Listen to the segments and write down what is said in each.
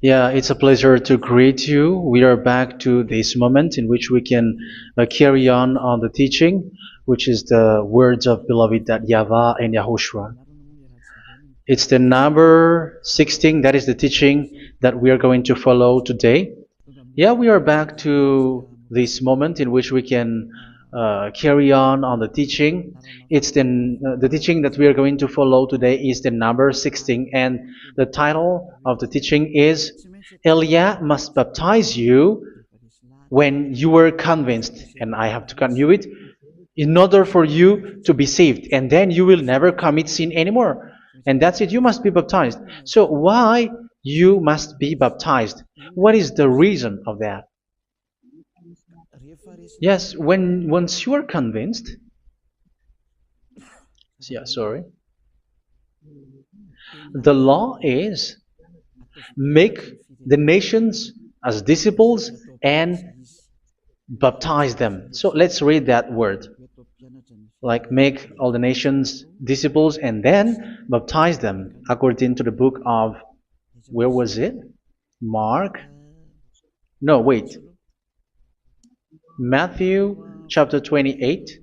Yeah, it's a pleasure to greet you. We are back to this moment in which we can carry on the teaching, which is the words of beloved that YAHVAH and YAHOSHUA. It's the number 16, that is the teaching that we are going to follow today. Yeah, we are back to this moment in which we can carry on the teaching. It's the teaching that we are going to follow today is the number 16, and the title of the teaching is Elia must baptize you when you were convinced, and I have to continue it, in order for you to be saved, and then you will never commit sin anymore. And that's it, you must be baptized. So why you must be baptized? What is the reason of that? Yes, when once you are convinced, yeah, sorry, the law is make the nations as disciples and baptize them. So let's read that word. Like make all the nations disciples and then baptize them according to the book of, where was it? Mark? No, wait. Matthew chapter 28.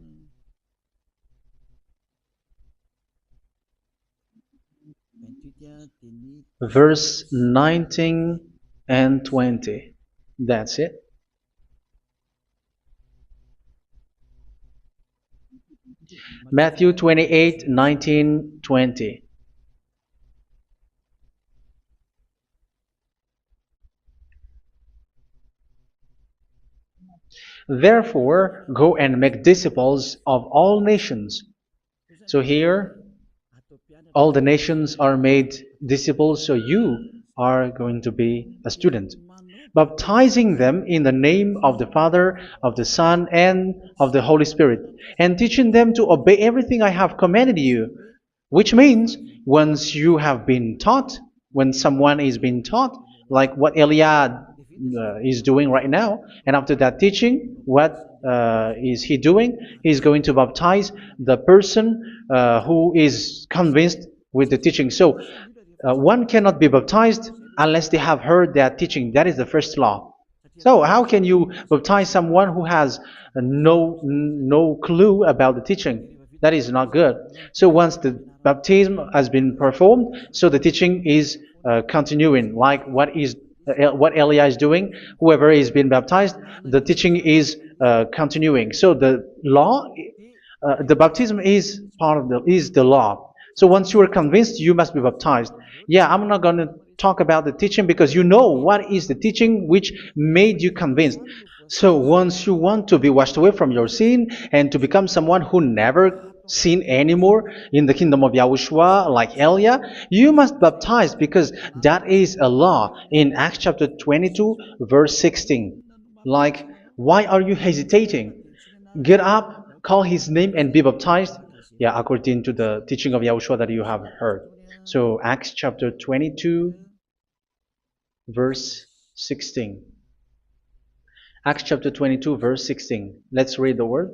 Verse 19 and 20. That's it. Matthew 28, 19, 20. Therefore, go and make disciples of all nations. So here, all the nations are made disciples, so you are going to be a student. Baptizing them in the name of the Father, of the Son, and of the Holy Spirit, and teaching them to obey everything I have commanded you. Which means, once you have been taught, when someone is being taught, like what Eliad is doing right now, and after that teaching, what is he doing? He's going to baptize the person who is convinced with the teaching. So one cannot be baptized unless they have heard that teaching. That is the first law. So how can you baptize someone who has no clue about the teaching? That is not good. So once the baptism has been performed, so the teaching is continuing. Like what Elijah is doing, whoever is being baptized, the teaching is continuing. So the law, the baptism is part of the law. So once you are convinced, you must be baptized. Yeah, I'm not going to talk about the teaching because you know what is the teaching which made you convinced. So once you want to be washed away from your sin and to become someone who never sin anymore in the kingdom of YAHOSHUA like Elia, you must baptize because that is a law in Acts chapter 22 verse 16. Like, why are you hesitating? Get up, call his name and be baptized. Yeah, according to the teaching of YAHOSHUA that you have heard. So Acts chapter 22 verse 16. Acts chapter 22 verse 16. Let's read the word.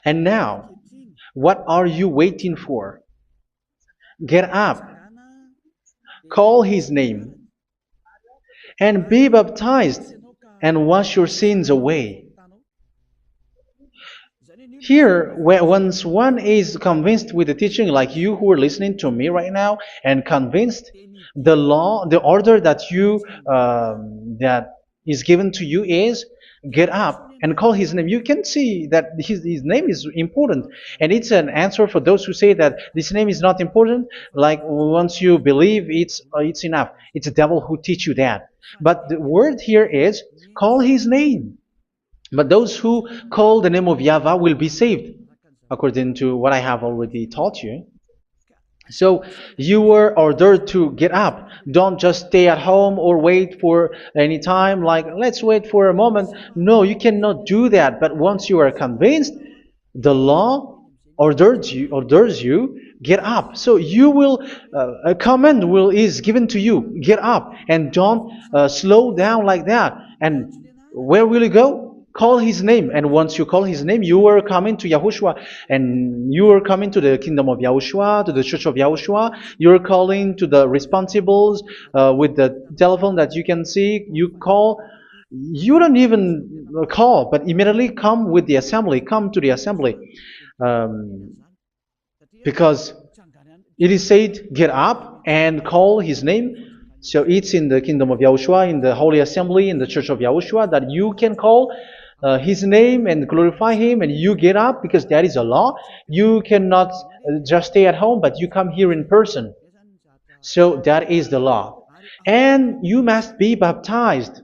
And now, what are you waiting for? Get up, call his name, and be baptized, and wash your sins away. Here, once one is convinced with the teaching, like you who are listening to me right now, and convinced, the law, the order that that is given to you is get up and call his name. You can see that his name is important, and it's an answer for those who say that this name is not important. Like once you believe, it's enough. It's the devil who teach you that. But the word here is call his name. But those who call the name of YAHVAH will be saved, according to what I have already taught you. So you were ordered to get up. Don't just stay at home or wait for any time, like let's wait for a moment. No, you cannot do that. But once you are convinced, the law orders you get up. So you will a command is given to you, get up, and don't slow down like that. And where will you go? call his name. And once you call his name, you are coming to Yahushua. And you are coming to the kingdom of Yahushua, to the church of Yahushua. You're calling to the responsibles with the telephone that you can see. You call. You don't even call, but immediately come with the assembly. Come to the assembly. Um, because it is said, get up and call his name. So it's in the kingdom of Yahushua, in the holy assembly, in the church of Yahushua, that you can call his name and glorify him, and you get up, because that is a law. You cannot just stay at home, but you come here in person. So that is the law. And you must be baptized.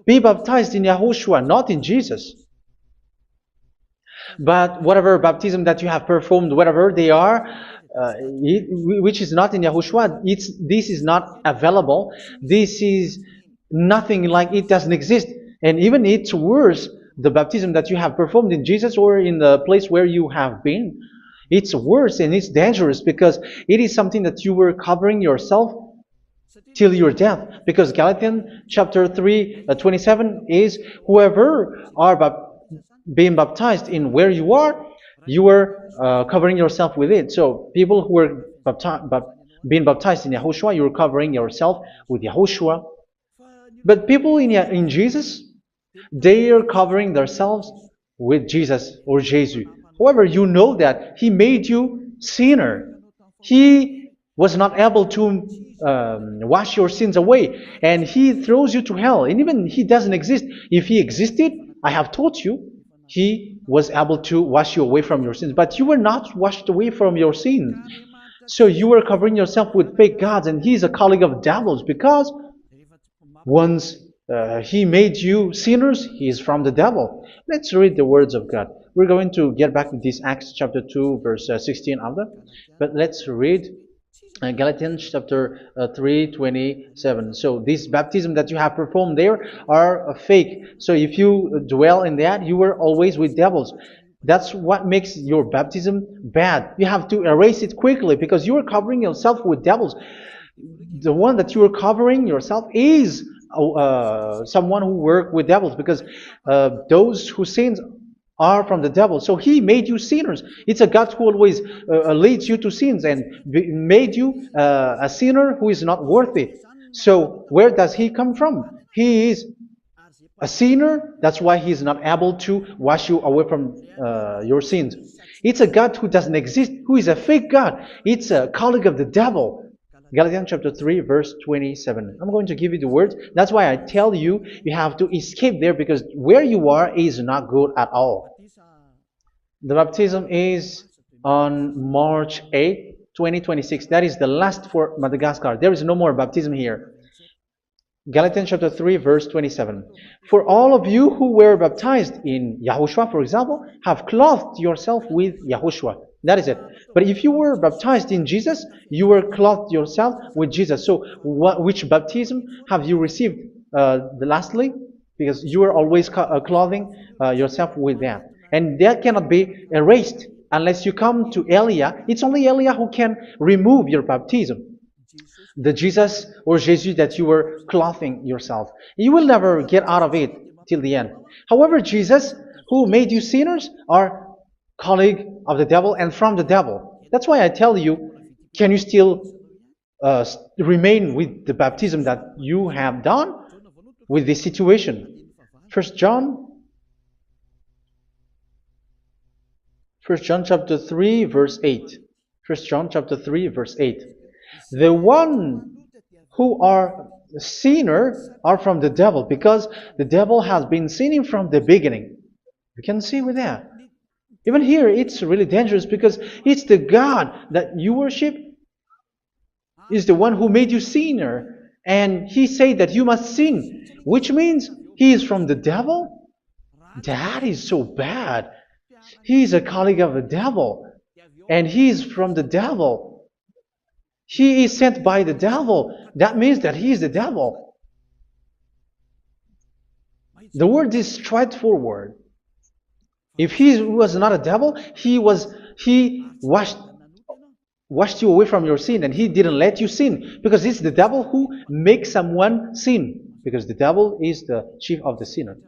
Be baptized in Yahushua, not in Jesus. But whatever baptism that you have performed, whatever they are, which is not in Yahushua, this is not available. This is nothing, like it doesn't exist. And even it's worse, the baptism that you have performed in Jesus or in the place where you have been. It's worse and it's dangerous, because it is something that you were covering yourself till your death. Because Galatians chapter 3, 27 is, whoever are being baptized in where you are covering yourself with it. So people who were being baptized in Yahushua, you're covering yourself with Yahushua. But people in Jesus, they are covering themselves with Jesus or Jesus. However, you know that he made you sinner. He was not able to wash your sins away, and he throws you to hell. And even he doesn't exist. If he existed, I have taught you, he was able to wash you away from your sins. But you were not washed away from your sins. So you were covering yourself with fake gods, and he's a colleague of devils, because once he made you sinners, he is from the devil. Let's read the words of God. We're going to get back to this Acts chapter 2, verse 16 after. But let's read Galatians chapter 3, 27. So this baptism that you have performed there are fake. So if you dwell in that, you were always with devils. That's what makes your baptism bad. You have to erase it quickly, because you are covering yourself with devils. The one that you are covering yourself is someone who worked with devils, because those who sins are from the devil. So he made you sinners. It's a God who always leads you to sins, and made you a sinner who is not worthy. So where does he come from? He is a sinner. That's why he is not able to wash you away from your sins. It's a God who doesn't exist, who is a fake God. It's a colleague of the devil. Galatians chapter 3, verse 27. I'm going to give you the words. That's why I tell you, you have to escape there, because where you are is not good at all. The baptism is on March 8, 2026. That is the last for Madagascar. There is no more baptism here. Galatians chapter 3, verse 27. For all of you who were baptized in Yahushua, for example, have clothed yourself with Yahushua. That is it. But if you were baptized in Jesus, you were clothed yourself with Jesus. So which baptism have you received lastly? Because you are always clothing yourself with that. And that cannot be erased unless you come to Eliah. It's only Eliah who can remove your baptism. The Jesus or Jesus that you were clothing yourself. You will never get out of it till the end. However, Jesus, who made you sinners, are colleague of the devil and from the devil. That's why I tell you, can you still remain with the baptism that you have done with this situation? First John chapter 3, verse 8. First John chapter 3, verse 8. The one who are sinner are from the devil, because the devil has been sinning from the beginning. You can see with that. Even here, it's really dangerous, because it's the God that you worship is the one who made you sinner. And he said that you must sin, which means he is from the devil. That is so bad. He is a colleague of the devil. And he is from the devil. He is sent by the devil. That means that he is the devil. The word is straightforward. If he was not a devil, he washed you away from your sin, and he didn't let you sin, because it's the devil who makes someone sin, because the devil is the chief of the sinner.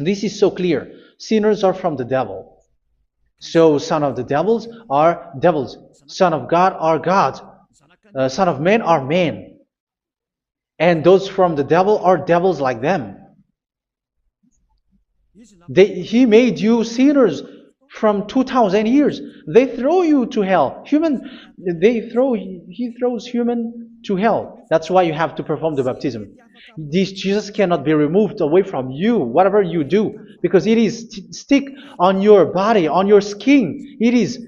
This is so clear. Sinners are from the devil. So son of the devils are devils. Son of God are gods. Son of men are men. And those from the devil are devils like them. He made you sinners from 2,000 years. They throw you to hell. He throws human to hell. That's why you have to perform the baptism. This Jesus cannot be removed away from you, whatever you do, because it is stick on your body, on your skin. It is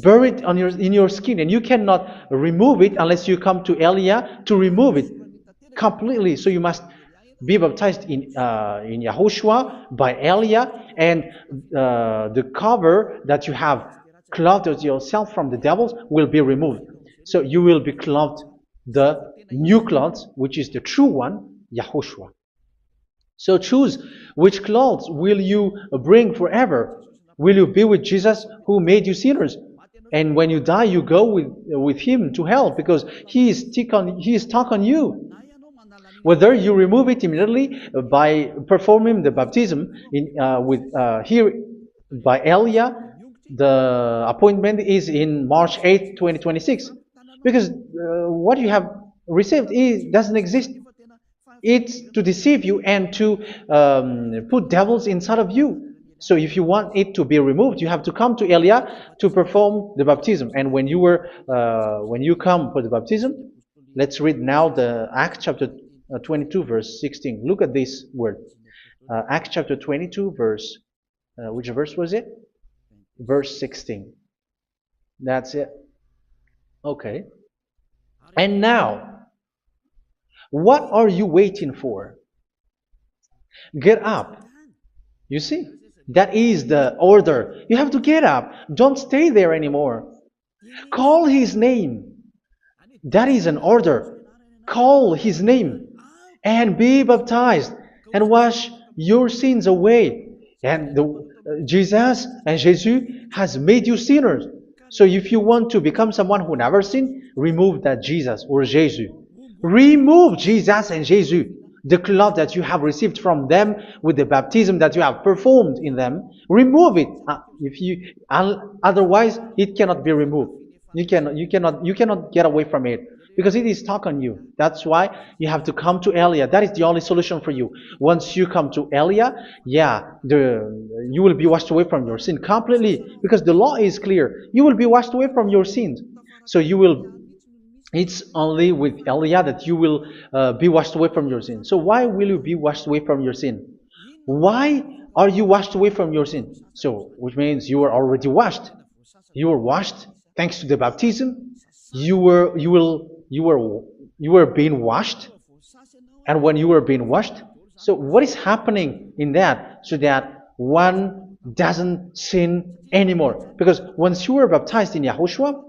buried in your skin, and you cannot remove it unless you come to Elia to remove it completely. So you must be baptized in YAHOSHUA by Elia, and the cover that you have clothed yourself from the devils will be removed. So you will be clothed the new clothes, which is the true one, YAHOSHUA. So choose which clothes will you bring forever. Will you be with Jesus who made you sinners? And when you die, you go with him to hell because he is stuck on you. Whether you remove it immediately by performing the baptism here by Elia, the appointment is in March 8, 2026. Because what you have received doesn't exist. It's to deceive you and to put devils inside of you. So if you want it to be removed, you have to come to Elia to perform the baptism. And when you come for the baptism, let's read now the Acts chapter 22 verse 16. Look at this word. Acts chapter 22 verse, which verse was it? Verse 16. That's it. Okay. And now, what are you waiting for? Get up. You see, that is the order. You have to get up. Don't stay there anymore. Call his name. That is an order. Call his name and be baptized and wash your sins away. And Jesus has made you sinners. So if you want to become someone who never sinned, remove that Jesus or Jesus. Remove Jesus and Jesus, the cloth that you have received from them with the baptism that you have performed in them. Remove it. Otherwise, it cannot be removed. You cannot get away from it because it is stuck on you. That's why you have to come to Elia. That is the only solution for you. Once you come to Elia, you will be washed away from your sin completely because the law is clear. You will be washed away from your sins. So it's only with Elia that you will be washed away from your sin. So why will you be washed away from your sin? Why are you washed away from your sin? So, which means you are already washed. You were washed thanks to the baptism. You were being washed, and when you were being washed, so what is happening in that? So that one doesn't sin anymore. Because once you were baptized in YAHOSHUA,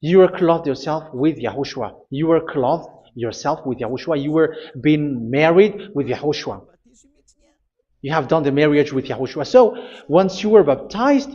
you were clothed yourself with YAHOSHUA. You were clothed yourself with YAHOSHUA. You were being married with YAHOSHUA. You have done the marriage with YAHOSHUA. So once you were baptized,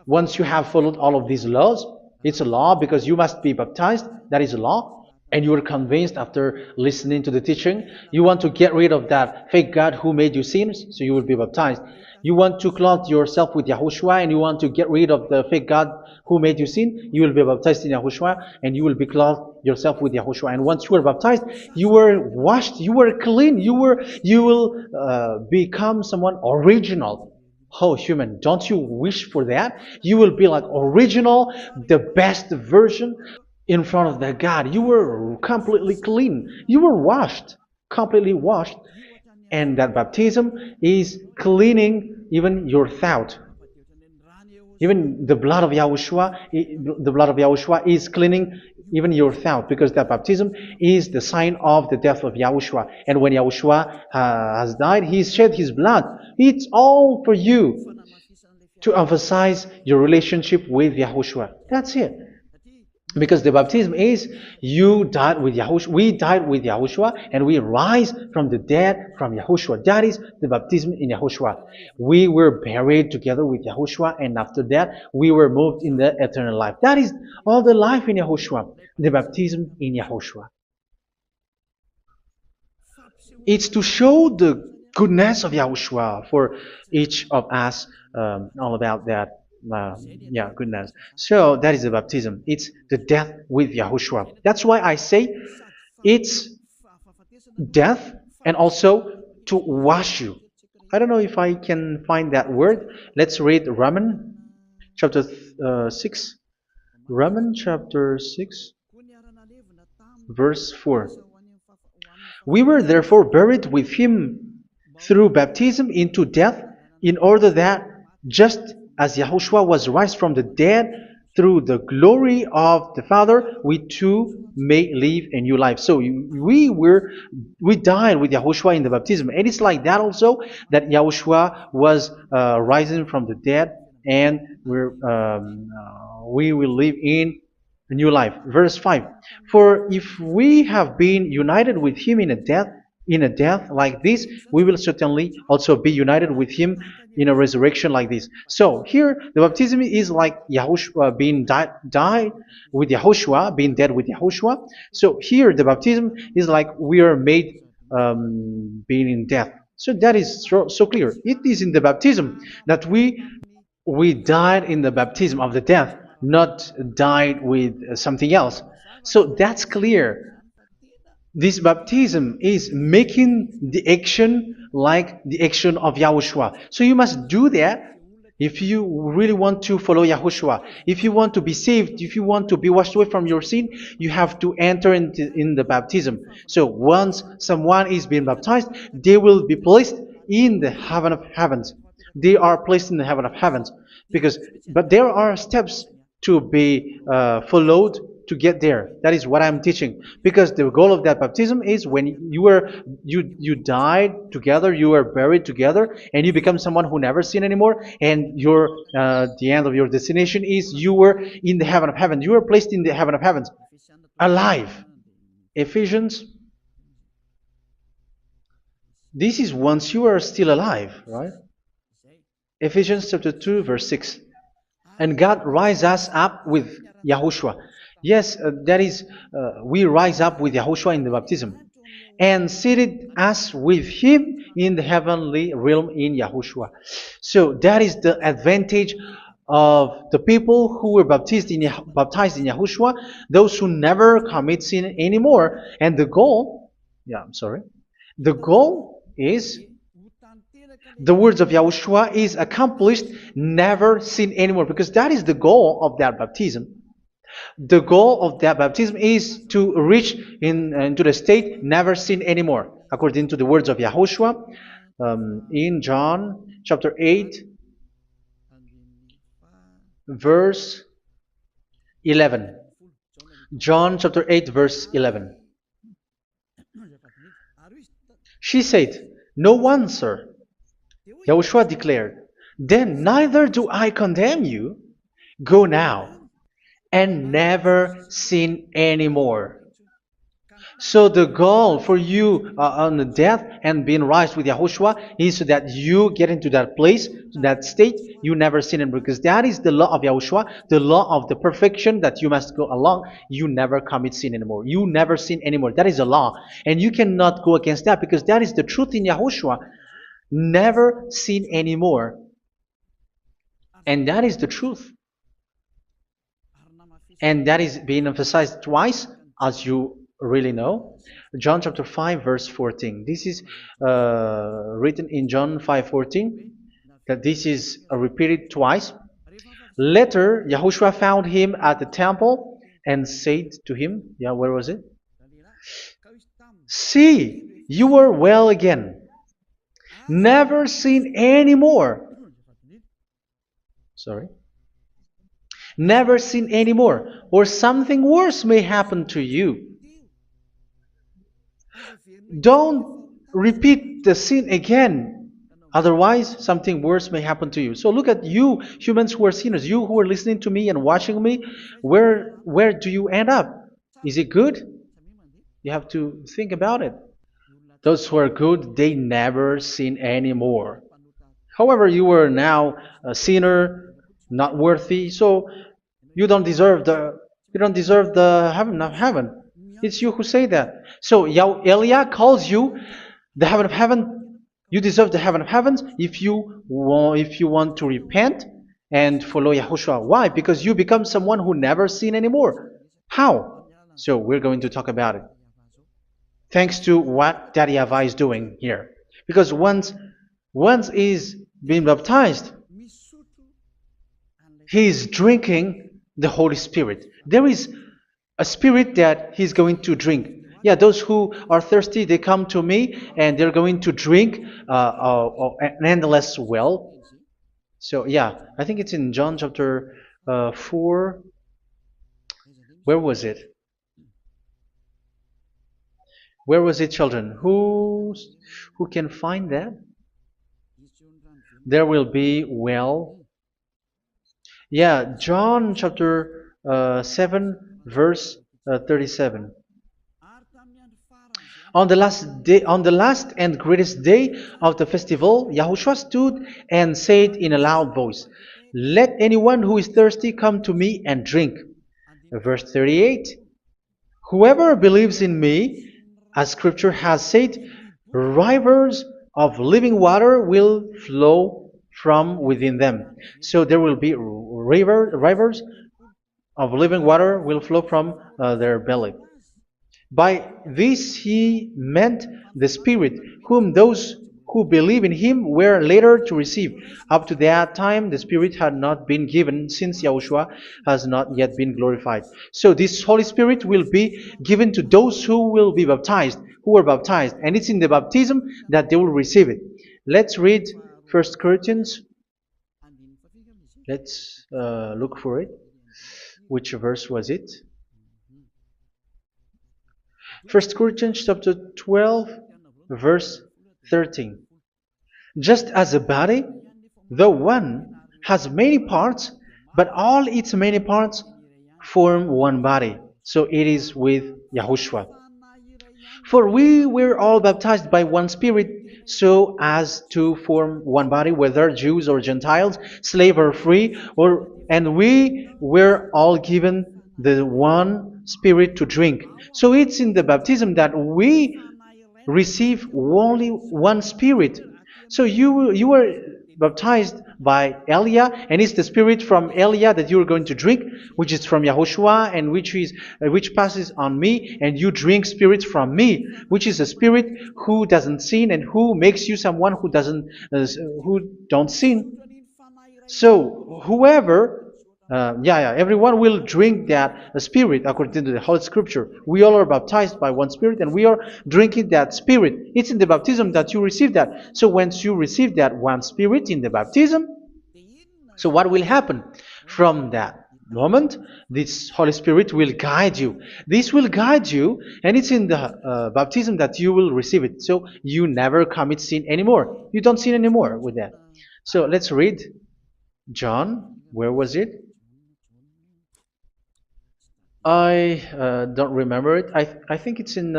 once you have followed all of these laws, it's a law because you must be baptized. That is a law. And you are convinced after listening to the teaching, you want to get rid of that fake God who made you sinners, so you will be baptized. You want to clothe yourself with YAHOSHUA and you want to get rid of the fake God who made you sin, you will be baptized in YAHOSHUA and you will be clothed yourself with YAHOSHUA. And once you are baptized, you were washed, you were clean, you will become someone original. Oh, human, don't you wish for that? You will be like original, the best version in front of the God. You were completely clean. You were washed, completely washed. And that baptism is cleaning even your thought. Even the blood of YAHOSHUA is cleaning even your thought, because that baptism is the sign of the death of YAHOSHUA. And when YAHOSHUA has died, he shed his blood. It's all for you to emphasize your relationship with YAHOSHUA. That's it. Because the baptism is you died with YAHOSHUA. We died with YAHOSHUA and we rise from the dead from YAHOSHUA. That is the baptism in YAHOSHUA. We were buried together with YAHOSHUA, and after that we were moved in the eternal life. That is all the life in YAHOSHUA. The baptism in YAHOSHUA. It's to show the goodness of Yahushua for each of us, all about that. Yeah, goodness. So that is the baptism. It's the death with Yahushua. That's why I say it's death and also to wash you. I don't know if I can find that word. Let's read Romans chapter 6. Romans chapter 6, verse 4. We were therefore buried with him through baptism into death, in order that, just as Yahushua was raised from the dead through the glory of the Father, we too may live a new life. So we died with Yahushua in the baptism, and it's like that also that Yahushua was rising from the dead, and we will live in a new life. Verse 5. For if we have been united with him in a death like this, we will certainly also be united with him in a resurrection like this. So here the baptism is like Yahushua being died with Yahushua, being dead with Yahushua. So here the baptism is like we are made being in death. So that is so clear. It is in the baptism that we died in the baptism of the death, not died with something else. So that's clear. This baptism is making the action like the action of Yahushua. So you must do that if you really want to follow Yahushua. If you want to be saved, if you want to be washed away from your sin, you have to enter in the baptism. So once someone is being baptized, they will be placed in the heaven of heavens. They are placed in the heaven of heavens, but there are steps to be followed to get there. That is what I'm teaching. Because the goal of that baptism is when you died together, you were buried together, and you become someone who never sin anymore. And the end of your destination is you were in the heaven of heaven. You were placed in the heaven of heavens, alive. Ephesians. This is once you are still alive, right? Ephesians chapter 2, verse 6. And God rise us up with Yahushua. Yes, that is, we rise up with Yahushua in the baptism. And seated us with him in the heavenly realm in Yahushua. So that is the advantage of the people who were baptized in Yahushua, those who never commit sin anymore. And the goal, the goal is the words of Yahushua is accomplished, never sin anymore, because that is the goal of that baptism. The goal of that baptism is to reach into the state never sin anymore, according to the words of Yahushua in John chapter 8, verse 11. John chapter 8, verse 11. She said, "No one, sir." Yahushua declared, "Then neither do I condemn you. Go now and never sin anymore." So the goal for you on the death and being raised with Yahushua is so that you get into that place, to that state, you never sin anymore. Because that is the law of Yahushua, the law of the perfection that you must go along. You never commit sin anymore. You never sin anymore. That is a law. And you cannot go against that because that is the truth in Yahushua. Never sin anymore. And that is the truth. And that is being emphasized twice, as you really know. John chapter 5, verse 14. This is written in John 5:14, that this is repeated twice. Later, Yahushua found him at the temple and said to him, where was it? "See, you are well again. Never sin anymore." Never sin anymore, or something worse may happen to you. Don't repeat the sin again. Otherwise, something worse may happen to you. So look at you, humans who are sinners, you who are listening to me and watching me. Where do you end up? Is it good? You have to think about it. Those who are good, they never sin anymore. However, you are now a sinner, not worthy, so you don't deserve the heaven of heaven. It's you who say that. So Eliah calls you the heaven of heaven. You deserve the heaven of heavens if you want to repent and follow Yahushua. Why? Because you become someone who never sin anymore. How? So we're going to talk about it. Thanks to what Daddy YAHVAH is doing here. Because once he's been baptized, he's drinking the Holy Spirit. There is a spirit that he's going to drink. Yeah, those who are thirsty, they come to me and they're going to drink an endless well. So yeah, I think it's in John chapter 4. Where was it? Where was it, children? Who can find that? There will be well. Yeah, John chapter 7, verse 37. On the last and greatest day of the festival, Yahushua stood and said in a loud voice, "Let anyone who is thirsty come to me and drink." Verse 38, "Whoever believes in me, as Scripture has said, rivers of living water will flow from within them." So there will be rivers of living water will flow from their belly. By this he meant the Spirit, whom those who believe in him were later to receive. Up to that time, the Spirit had not been given, since Yahushua has not yet been glorified. So this Holy Spirit will be given to those who will be baptized, who are baptized, and it's in the baptism that they will receive it. Let's read 1 Corinthians. Let's look for it. Which verse was it? 1 Corinthians chapter 12, verse 13. Just as a body, though one, has many parts, but all its many parts form one body. So it is with Yahushua. For we were all baptized by one Spirit, so as to form one body, whether Jews or Gentiles, slave or free, and we were all given the one Spirit to drink. So it's in the baptism that we receive only one Spirit. So you were baptized by Elia, and it's the Spirit from Elia that you are going to drink, which is from Yahushua, and which passes on me, and you drink Spirit from me, which is a Spirit who doesn't sin and who makes you someone who don't sin. So whoever everyone will drink that Spirit according to the Holy Scripture. We all are baptized by one Spirit, and we are drinking that Spirit. It's in the baptism that you receive that. So once you receive that one Spirit in the baptism, so what will happen? From that moment, this Holy Spirit will guide you. This will guide you, and it's in the baptism that you will receive it. So you never commit sin anymore. You don't sin anymore with that. So let's read John. Where was it? I don't remember it. I think it's in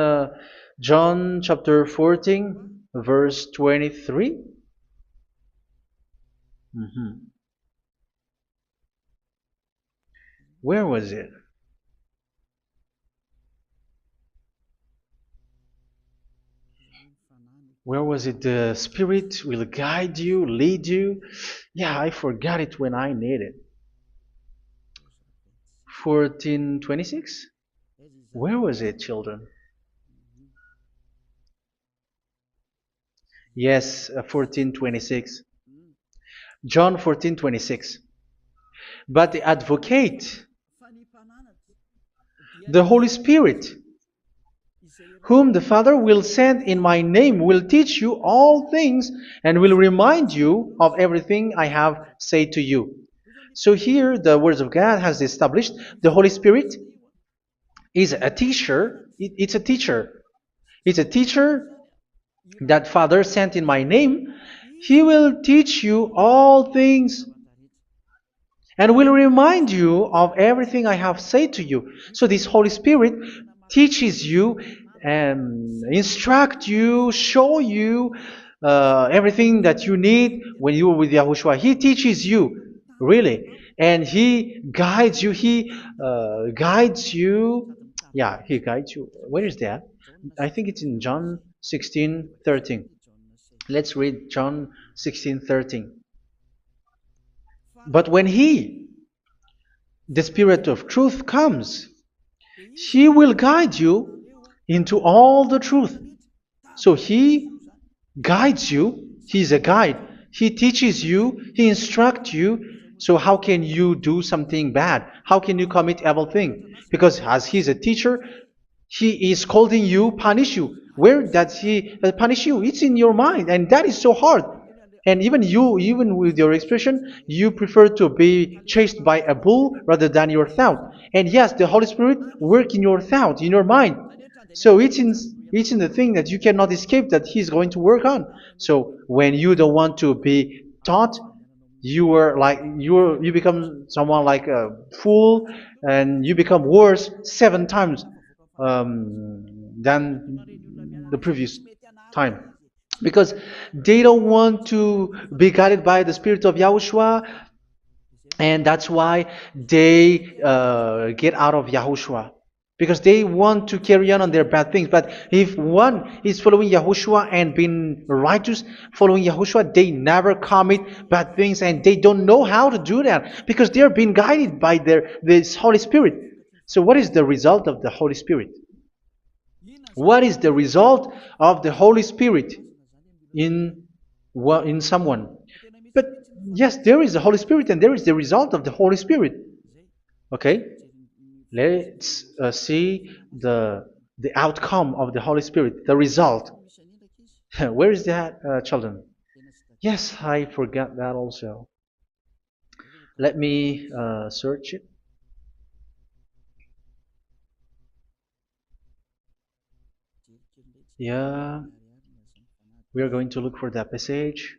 John chapter 14, verse 23. Where was it? Where was it? The Spirit will guide you, lead you. Yeah, I forgot it when I need it. 14:26? Where was it, children? Yes, 14:26. John 14:26. But the Advocate, the Holy Spirit, whom the Father will send in my name, will teach you all things and will remind you of everything I have said to you. So here the words of God has established the Holy Spirit is a teacher. It's a teacher. It's a teacher that Father sent in my name. He will teach you all things and will remind you of everything I have said to you. So this Holy Spirit teaches you and instruct you, show you everything that you need when you are with Yahushua. He teaches you, really. And He guides you. He guides you. Yeah, He guides you. Where is that? I think it's in John 16:13. Let's read John 16:13. But when He, the Spirit of truth, comes, He will guide you into all the truth. So He guides you. He's a guide. He teaches you. He instructs you. So how can you do something bad? How can you commit evil thing? Because as He's a teacher, He is scolding you, punish you. Where does He punish you? It's in your mind, and that is so hard. And even you, even with your expression, you prefer to be chased by a bull rather than your thought. And yes, the Holy Spirit work in your thought, in your mind. So it's in the thing that you cannot escape that He's going to work on. So when you don't want to be taught, you become someone like a fool, and you become worse 7 times than the previous time, because they don't want to be guided by the Spirit of Yahushua, and that's why they get out of Yahushua, because they want to carry on their bad things. But if one is following Yahushua and being righteous, following Yahushua, they never commit bad things, and they don't know how to do that because they are being guided by this Holy Spirit. So what is the result of the Holy Spirit? What is the result of the Holy Spirit in in someone? But yes, there is the Holy Spirit, and there is the result of the Holy Spirit. Okay, let's see the outcome of the Holy Spirit, the result. Where is that, children? Yes, I forgot that also. Let me search it. Yeah, we are going to look for that passage.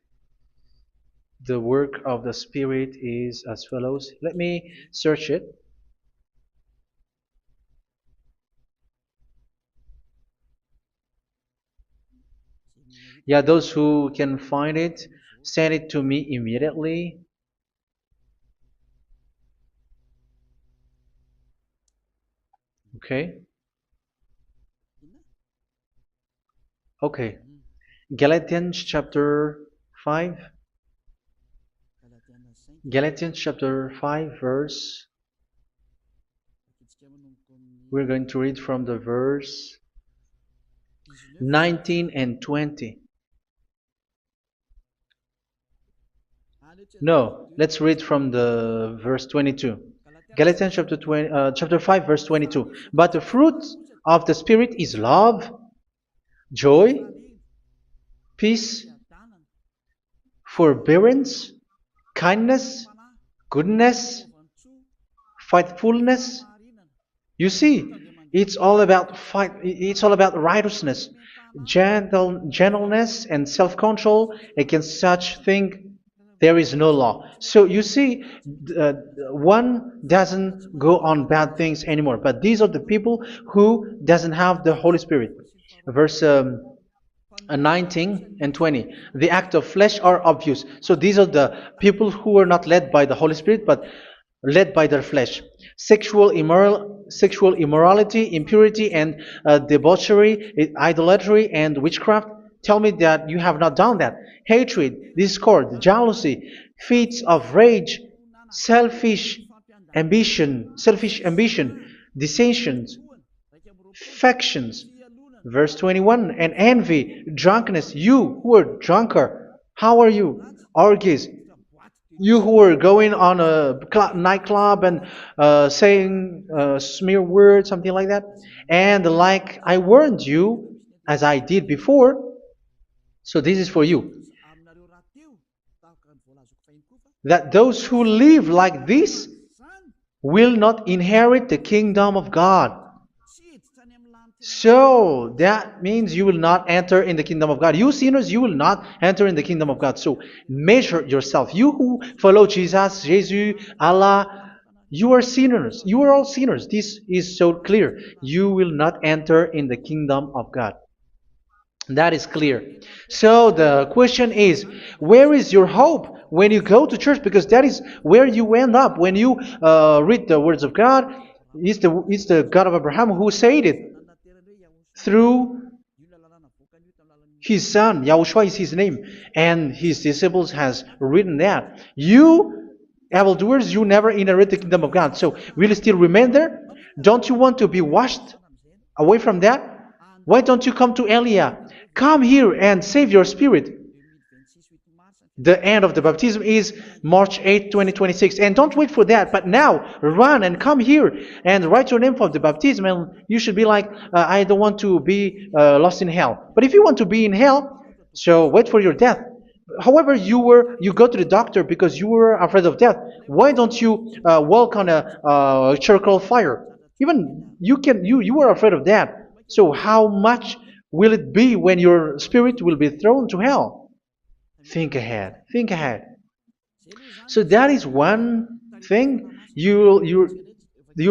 The work of the Spirit is as follows. Let me search it. Yeah, those who can find it, send it to me immediately. Okay. Okay. Galatians chapter 5. Galatians chapter 5 verse. We're going to read from the verse 19 and 20. No, let's read from the verse 22. Galatians chapter 5 verse 22. But the fruit of the Spirit is love, joy, peace, forbearance, kindness, goodness, faithfulness. You see, it's all about fight. It's all about righteousness, gentleness, and self-control. Against such thing, there is no law. So you see, uh, one doesn't go on bad things anymore. But these are the people who doesn't have the Holy Spirit. Verse 19 and 20. The act of flesh are obvious. So these are the people who are not led by the Holy Spirit, but led by their flesh. Sexual immorality, impurity, and debauchery, idolatry, and witchcraft. Tell me that you have not done that. Hatred, discord, jealousy, fits of rage, selfish ambition, dissensions, factions. Verse 21, and envy, drunkenness. You who are drunkard, how are you? Orgies. You who are going on a nightclub and saying smear words, something like that. And like I warned you, as I did before, so this is for you, that those who live like this will not inherit the kingdom of God. So that means you will not enter in the kingdom of God. You sinners, you will not enter in the kingdom of God. So measure yourself. You who follow Jesus, Allah, you are sinners. You are all sinners. This is so clear. You will not enter in the kingdom of God. That is clear. So the question is, where is your hope when you go to church? Because that is where you end up when you read the words of God. It's the God of Abraham who said it through His son, Yahushua is his name, and his disciples has written that. You, evildoers, you never inherit the kingdom of God. So will you still remain there? Don't you want to be washed away from that? Why don't you come to Elia? Come here and save your spirit. The end of the baptism is March 8th, 2026. And don't wait for that, but now run and come here and write your name for the baptism. And you should be like, I don't want to be lost in hell. But if you want to be in hell, so wait for your death. However, you go to the doctor because you were afraid of death. Why don't you walk on a charcoal fire? Even you were afraid of that. So how much will it be when your spirit will be thrown to hell? Think ahead. Think ahead. So that is one thing. You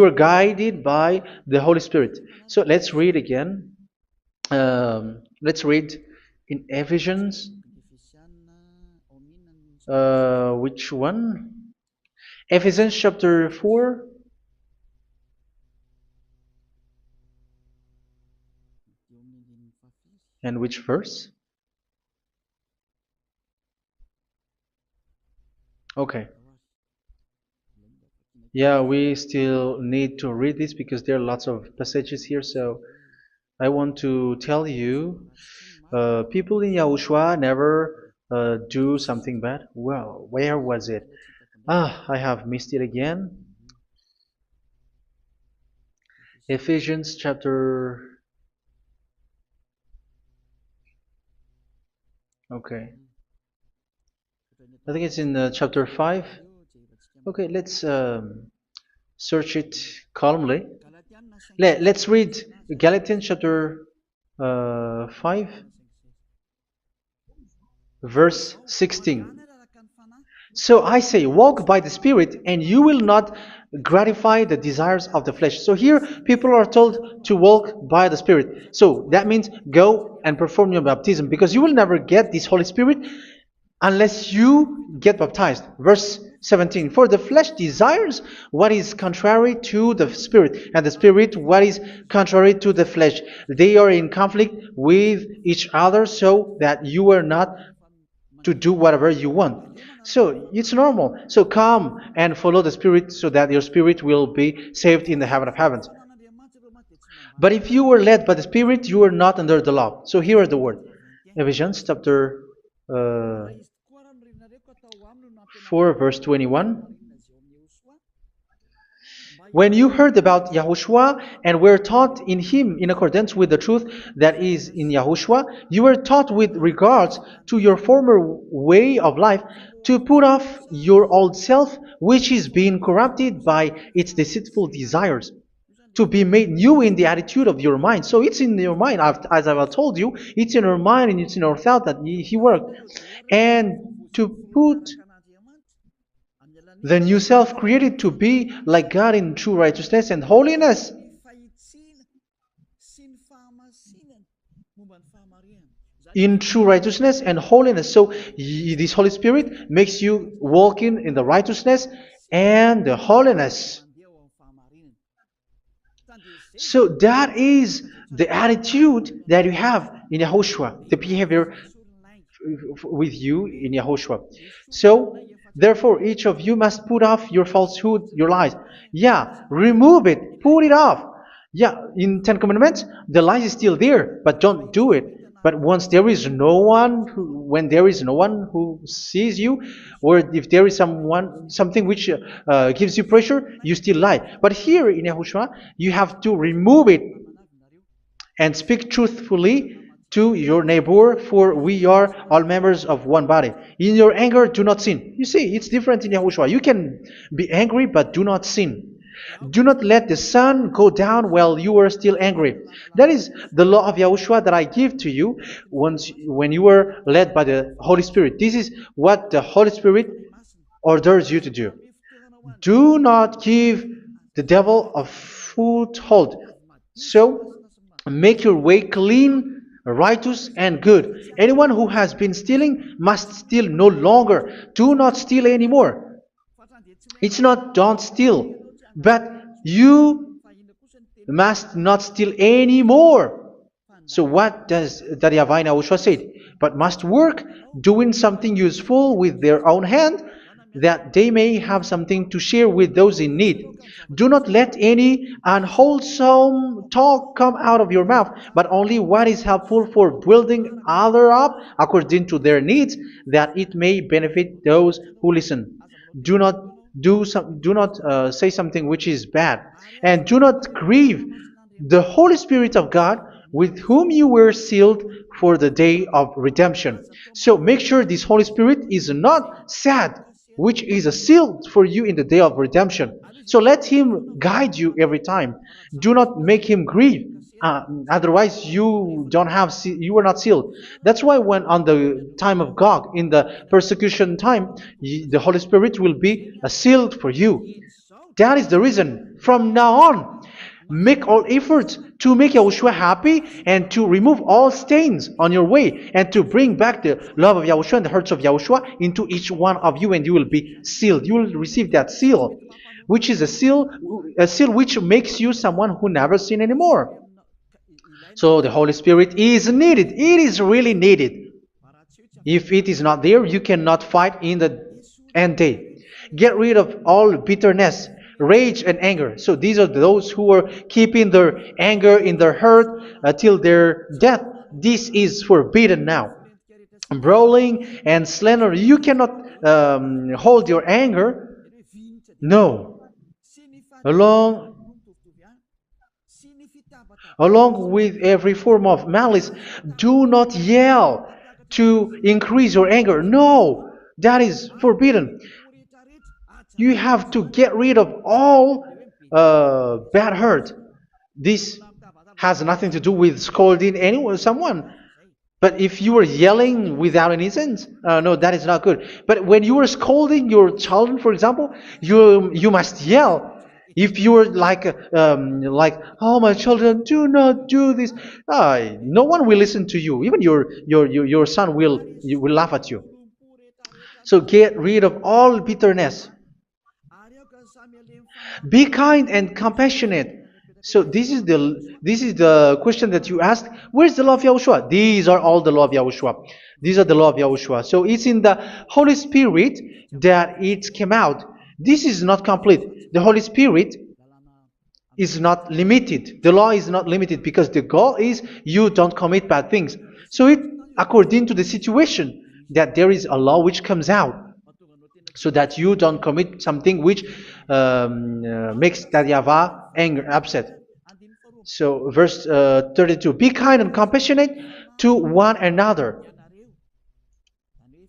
are guided by the Holy Spirit. So let's read again. Let's read in Ephesians. Which one? Ephesians chapter 4. And which verse? Okay. Yeah, we still need to read this because there are lots of passages here. So I want to tell you, people in Yahushua never do something bad. Well, where was it? I have missed it again. Ephesians chapter. Okay. I think it's in chapter 5. Okay, let's search it calmly. Let's read Galatians chapter 5, verse 16. So I say, walk by the Spirit, and you will not gratify the desires of the flesh. So here, people are told to walk by the Spirit. So that means go and perform your baptism, because you will never get this Holy Spirit unless you get baptized. Verse 17. For the flesh desires what is contrary to the Spirit, and the Spirit what is contrary to the flesh. They are in conflict with each other, so that you are not to do whatever you want. So it's normal. So come and follow the Spirit so that your spirit will be saved in the heaven of heavens. But if you were led by the Spirit, you are not under the law. So here are the word. Ephesians chapter 4 verse 21. When you heard about Yahushua and were taught in him in accordance with the truth that is in Yahushua, you were taught with regards to your former way of life to put off your old self, which is being corrupted by its deceitful desires, to be made new in the attitude of your mind. So it's in your mind, as I've told you, it's in our mind and it's in our thought that he worked. And to put the new self created to be like God in true righteousness and holiness. In true righteousness and holiness. So this Holy Spirit makes you walking in the righteousness and the holiness. So that is the attitude that you have in Yahushua, the behavior with you in Yahushua. So therefore, each of you must put off your falsehood, your lies. Yeah, remove it, put it off. Yeah, in Ten Commandments, the lies is still there, but don't do it. But once there is no one, when there is no one who sees you, or if there is something which gives you pressure, you still lie. But here in Yahushua, you have to remove it and speak truthfully to your neighbor, for we are all members of one body. In your anger, do not sin. You see, it's different in Yahushua. You can be angry, but do not sin. Do not let the sun go down while you are still angry. That is the law of Yahushua that I give to you when you were led by the Holy Spirit. This is what the Holy Spirit orders you to do. Do not give the devil a foothold. So, make your way clean, righteous, and good. Anyone who has been stealing must steal no longer. Do not steal anymore. It's not don't steal, but you must not steal anymore. So what does the YAHVAH in YAHOSHUA say? But must work doing something useful with their own hand, that they may have something to share with those in need. Do not let any unwholesome talk come out of your mouth, but only what is helpful for building other up according to their needs, that it may benefit those who listen. Do not do not say something which is bad, and do not grieve the Holy Spirit of God, with whom you were sealed for the day of redemption. So make sure this Holy Spirit is not sad, which is a seal for you in the day of redemption. So let Him guide you every time. Do not make Him grieve. Otherwise, you are not sealed. That's why when on the time of God, in the persecution time, the Holy Spirit will be a sealed for you. That is the reason. From now on, make all efforts to make Yahushua happy and to remove all stains on your way and to bring back the love of Yahushua and the hearts of Yahushua into each one of you, and you will be sealed. You will receive that seal, which is a seal which makes you someone who never sin anymore. So the Holy Spirit is needed. It is really needed. If it is not there, you cannot fight in the end day. Get rid of all bitterness, rage, and anger. So these are those who are keeping their anger in their heart till their death. This is forbidden now. Brawling and slander. You cannot hold your anger. No. Along Along with every form of malice, do not yell to increase your anger. No, that is forbidden. You have to get rid of all bad hurt. This has nothing to do with scolding anyone, someone. But if you are yelling without any sense, no, that is not good. But when you are scolding your children, for example, you must yell. If you are like, oh my children, do not do this, no one will listen to you. Even your son will laugh at you. So get rid of all bitterness. Be kind and compassionate. So this is the question that you asked. Where's the law of Yahushua? These are all the law of Yahushua. These are the law of Yahushua. So it's in the Holy Spirit that it came out. This is not complete. The Holy Spirit is not limited. The law is not limited because the goal is you don't commit bad things. So it according to the situation that there is a law which comes out, so that you don't commit something which makes that YAHVAH angry, upset. So verse 32, be kind and compassionate to one another.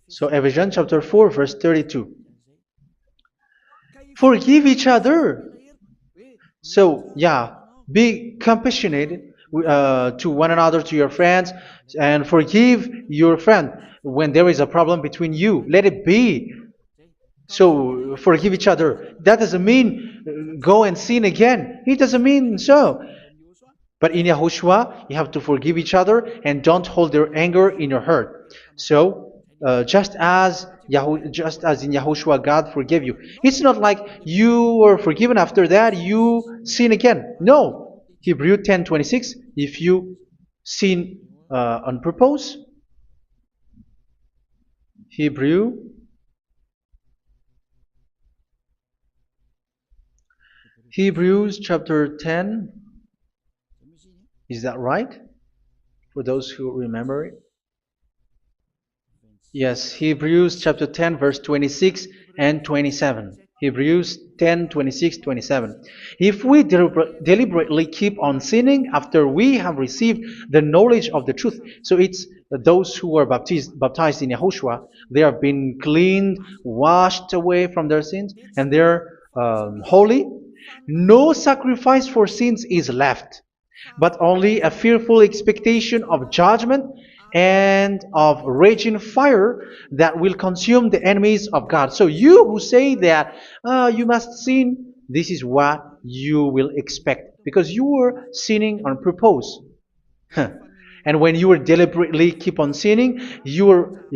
So Ephesians chapter 4 verse 32. Forgive each other. So yeah, be compassionate to one another, to your friends, and forgive your friend when there is a problem between you. Let it be. So forgive each other. That doesn't mean go and sin again. It doesn't mean so. But in Yahushua, you have to forgive each other and don't hold their anger in your heart. So just as in Yahushua, God forgave you. It's not like you were forgiven after that you sin again. No. Hebrew 10:26. If you sin on purpose, Hebrews chapter 10. Is that right? For those who remember it? Yes, Hebrews chapter 10 verse 26 and 27. Hebrews 10, 26, 27. If we deliberately keep on sinning after we have received the knowledge of the truth, so it's those who are baptized in Yahushua, they have been cleaned, washed away from their sins, and they're holy. No sacrifice for sins is left, but only a fearful expectation of judgment and of raging fire that will consume the enemies of God. So you who say that you must sin, this is what you will expect, because you were sinning on purpose. And when you were deliberately keep on sinning, your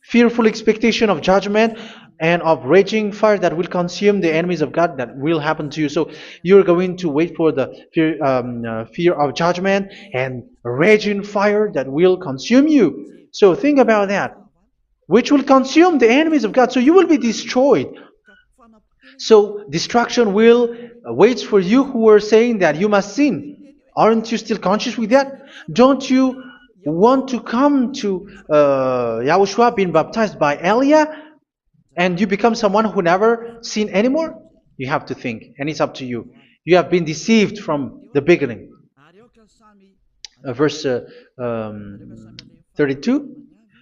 fearful expectation of judgment and of raging fire that will consume the enemies of God that will happen to you. So you're going to wait for the fear of judgment and raging fire that will consume you. So think about that, which will consume the enemies of God. So you will be destroyed. So destruction will wait for you who are saying that you must sin. Aren't you still conscious with that? Don't you want to come to Yahushua being baptized by Elia and you become someone who never sin anymore? You have to think, and it's up to you. You have been deceived from the beginning. Verse 32.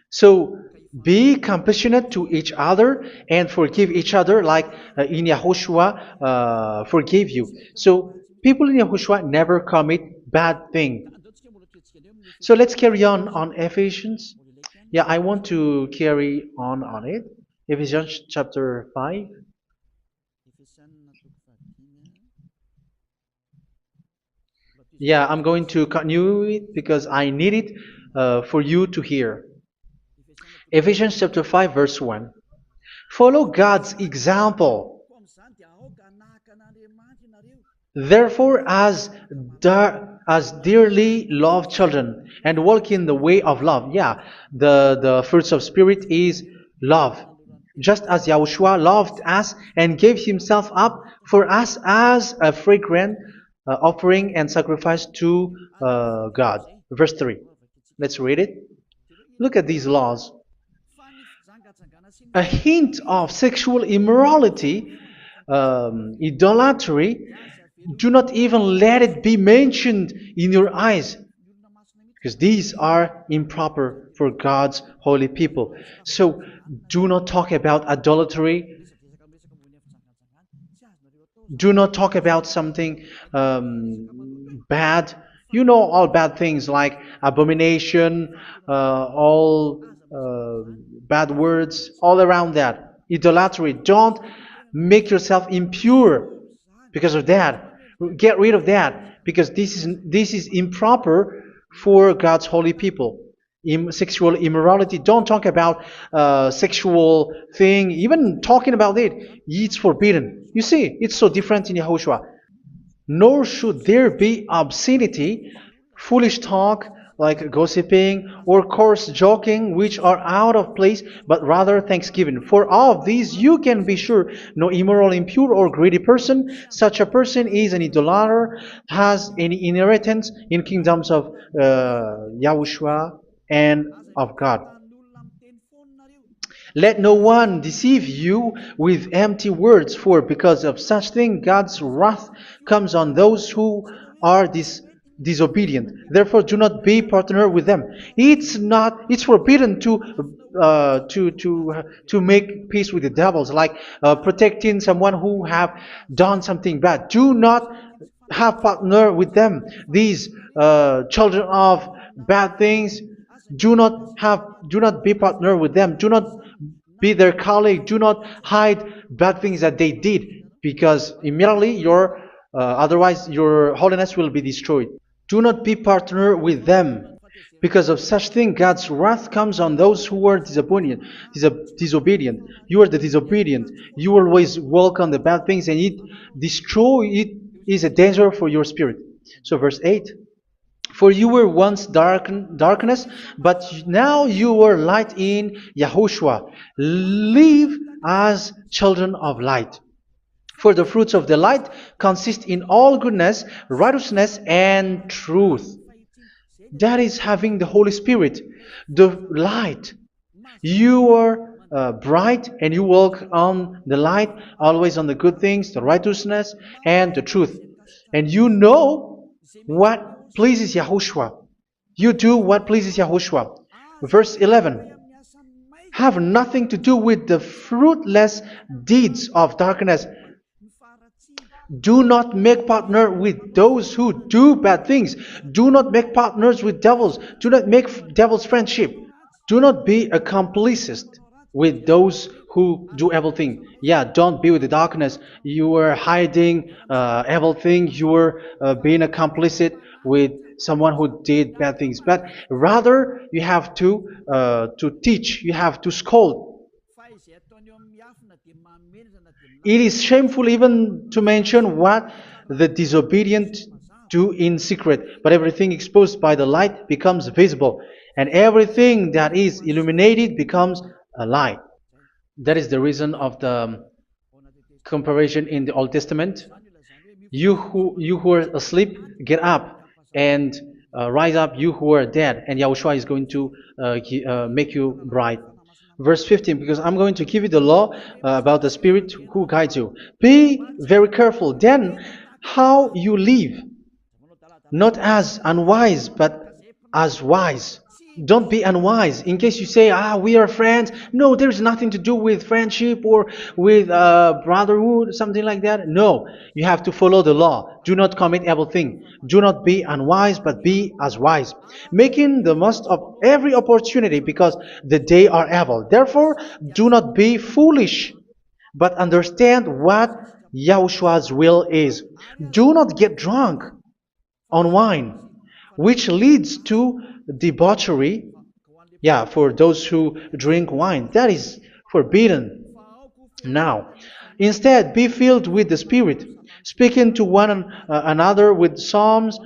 So be compassionate to each other and forgive each other like in Yahushua forgave you. So people in Yahushua never commit bad thing. So let's carry on Ephesians. Yeah, I want to carry on it. Ephesians chapter 5. Yeah, I'm going to continue it because I need it for you to hear. Ephesians chapter 5 verse 1. Follow God's example. Therefore, as dearly loved children, and walk in the way of love. Yeah, the fruits of spirit is love. Just as Yahushua loved us and gave himself up for us as a fragrant offering and sacrifice to God. Verse 3. Let's read it. Look at these laws. A hint of sexual immorality, idolatry, do not even let it be mentioned in your eyes, because these are improper for God's holy people. So do not talk about idolatry. Do not talk about something bad. You know all bad things like abomination, all bad words, all around that. Idolatry. Don't make yourself impure because of that. Get rid of that because this is improper for God's holy people. Sexual immorality. Don't talk about sexual thing. Even talking about it, it's forbidden. You see, it's so different in Yahushua. Nor should there be obscenity, foolish talk like gossiping or coarse joking, which are out of place, but rather thanksgiving. For of these you can be sure: no immoral, impure, or greedy person, such a person is an idolater, has any inheritance in kingdoms of Yahushua and of God. Let no one deceive you with empty words, for because of such thing God's wrath comes on those who are disobedient. Therefore, do not be partner with them. It's forbidden to make peace with the devils, like protecting someone who have done something bad. Do not have partner with them. These children of bad things, do not be partner with them. Do not be their colleague. Do not hide bad things that they did, because immediately otherwise your holiness will be destroyed. Do not be partner with them. Because of such thing, God's wrath comes on those who are disobedient. You are the disobedient. You always walk on the bad things, and it is a danger for your spirit. So verse 8. For you were once darkness, but now you are light in Yahushua. Live as children of light. For the fruits of the light consist in all goodness, righteousness, and truth. That is having the Holy Spirit, the light. You are bright and you walk on the light, always on the good things, the righteousness, and the truth. And you know what pleases Yahushua. You do what pleases Yahushua. Verse 11. Have nothing to do with the fruitless deeds of darkness. Do not make partner with those who do bad things. Do not make partners with devils. Do not make devils friendship. Do not be accomplices with those who do evil thing. Yeah, don't be with the darkness. You are hiding evil thing. You are being a complicit with someone who did bad things. But rather, you have to teach. You have to scold. It is shameful even to mention what the disobedient do in secret, but everything exposed by the light becomes visible, and everything that is illuminated becomes a light. That is the reason of the comparison in the Old Testament. You who are asleep, get up and rise up, you who are dead, and Yahushua is going to make you bright. Verse 15, because I'm going to give you the law about the Spirit who guides you. Be very careful then how you live, not as unwise, but as wise. Don't be unwise. In case you say, we are friends. No, there's nothing to do with friendship or with brotherhood, something like that. No, you have to follow the law. Do not commit evil thing. Do not be unwise, but be as wise, making the most of every opportunity, because the day are evil. Therefore, do not be foolish, but understand what Yahushua's will is. Do not get drunk on wine, which leads to debauchery. Yeah, for those who drink wine, that is forbidden now. Instead, be filled with the Spirit, speaking to one another with psalms,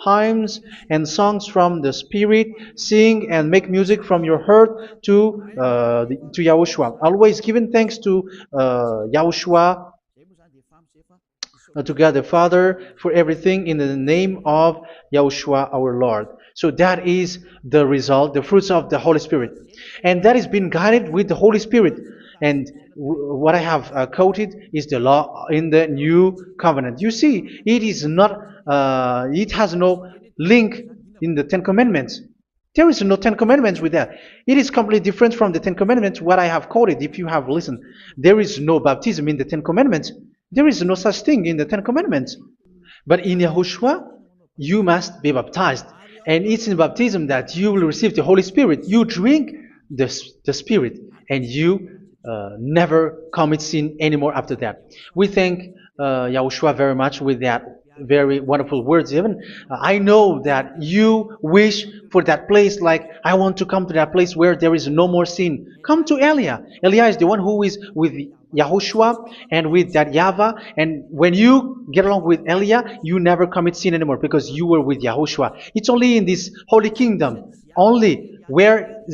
hymns, and songs from the Spirit. Sing and make music from your heart to Yahushua. Always giving thanks to Yahushua, to God the Father, for everything in the name of Yahushua our Lord. So that is the result, the fruits of the Holy Spirit. And that is being guided with the Holy Spirit. And what I have quoted is the law in the new covenant. You see, it is not, it has no link in the Ten Commandments. There is no Ten Commandments with that. It is completely different from the Ten Commandments, what I have quoted, if you have listened. There is no baptism in the Ten Commandments. There is no such thing in the Ten Commandments. But in Yahushua, you must be baptized. And it's in baptism that you will receive the Holy Spirit. You drink the Spirit, and you never commit sin anymore after that. We thank Yahushua very much with that very wonderful words. Even I know that you wish for that place, like I want to come to that place where there is no more sin. Come to Elia. Elia is the one who is with Yahushua and with that YAHVAH, and when you get along with Elia, you never commit sin anymore because you were with Yahushua. It's only in this holy kingdom, only where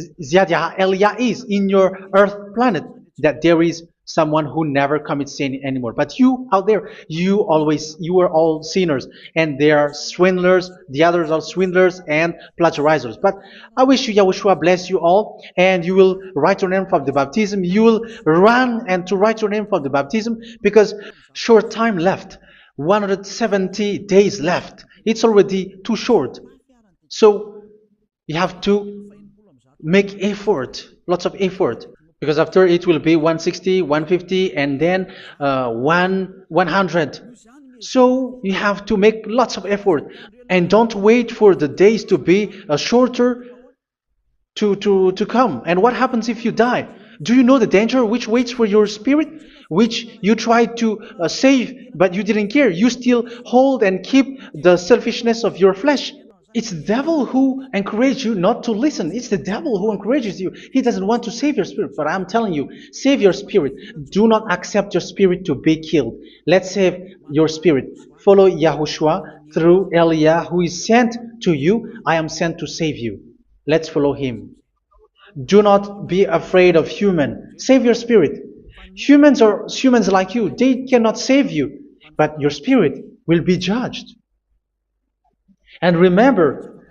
Elia is, in your earth planet, that there is someone who never commits sin anymore. But you out there, you are all sinners, and they are swindlers. The others are swindlers and plagiarizers. But I wish you, Yahushua, bless you all, and you will write your name for the baptism. You will run and to write your name for the baptism, because short time left, 170 days left. It's already too short. So you have to make effort, lots of effort. Because after it will be 160, 150, and then 100. So you have to make lots of effort. And don't wait for the days to be shorter to come. And what happens if you die? Do you know the danger which waits for your spirit? Which you tried to save, but you didn't care. You still hold and keep the selfishness of your flesh. It's the devil who encourages you not to listen. It's the devil who encourages you. He doesn't want to save your spirit. But I'm telling you, save your spirit. Do not accept your spirit to be killed. Let's save your spirit. Follow Yahushua through Elia, who is sent to you. I am sent to save you. Let's follow him. Do not be afraid of human. Save your spirit. Humans are humans like you. They cannot save you. But your spirit will be judged. And remember,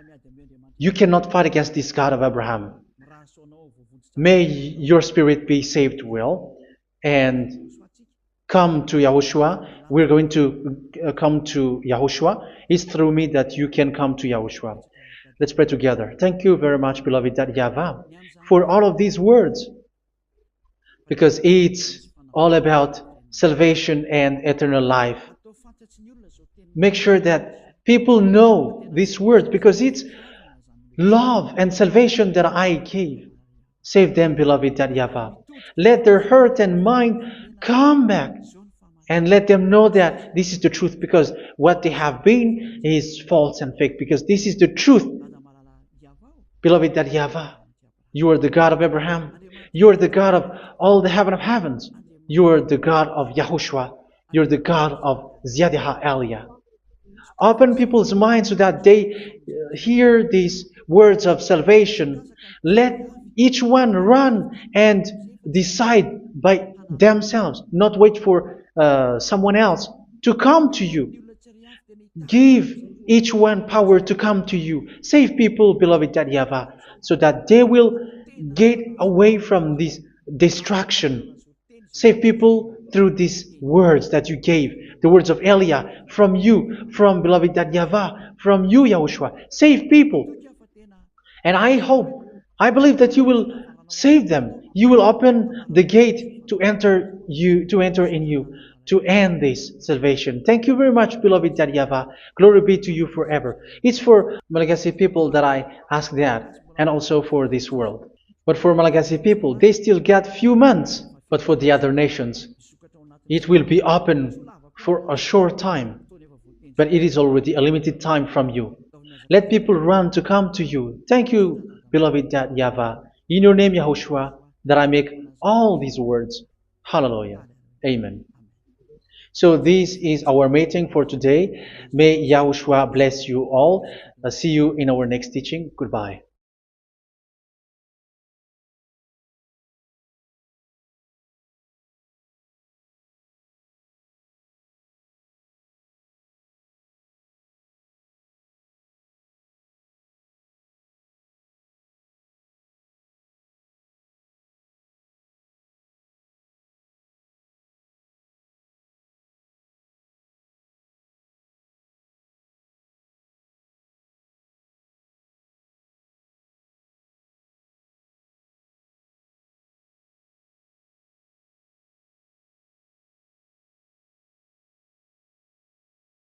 you cannot fight against this God of Abraham. May your spirit be saved well and come to Yahushua. We're going to come to Yahushua. It's through me that you can come to Yahushua. Let's pray together. Thank you very much, beloved YAHVAH, for all of these words, because it's all about salvation and eternal life. Make sure that people know these words, because it's love and salvation that I gave. Save them, beloved YAHVAH. Let their heart and mind come back, and let them know that this is the truth, because what they have been is false and fake, because this is the truth. Beloved YAHVAH, you are the God of Abraham. You are the God of all the heaven of heavens. You are the God of YAHOSHUA. You're the God of Ziyadiha Aliyah. Open people's minds so that they hear these words of salvation. Let each one run and decide by themselves, not wait for someone else to come to you. Give each one power to come to you. Save people, beloved YAHVAH, so that they will get away from this distraction. Save people through these words that you gave, the words of Elia, from you, from beloved YAHVAH, from you, Yahushua. Save people. And I hope, I believe that you will save them. You will open the gate to enter in you, to end this salvation. Thank you very much, beloved YAHVAH. Glory be to you forever. It's for Malagasy people that I ask that, and also for this world. But for Malagasy people, they still get few months. But for the other nations, it will be open for a short time. But it is already a limited time from you. Let people run to come to you. Thank you, beloved YAHVAH. In your name, Yahushua, that I make all these words. Hallelujah. Amen. So this is our meeting for today. May Yahushua bless you all. See you in our next teaching. Goodbye.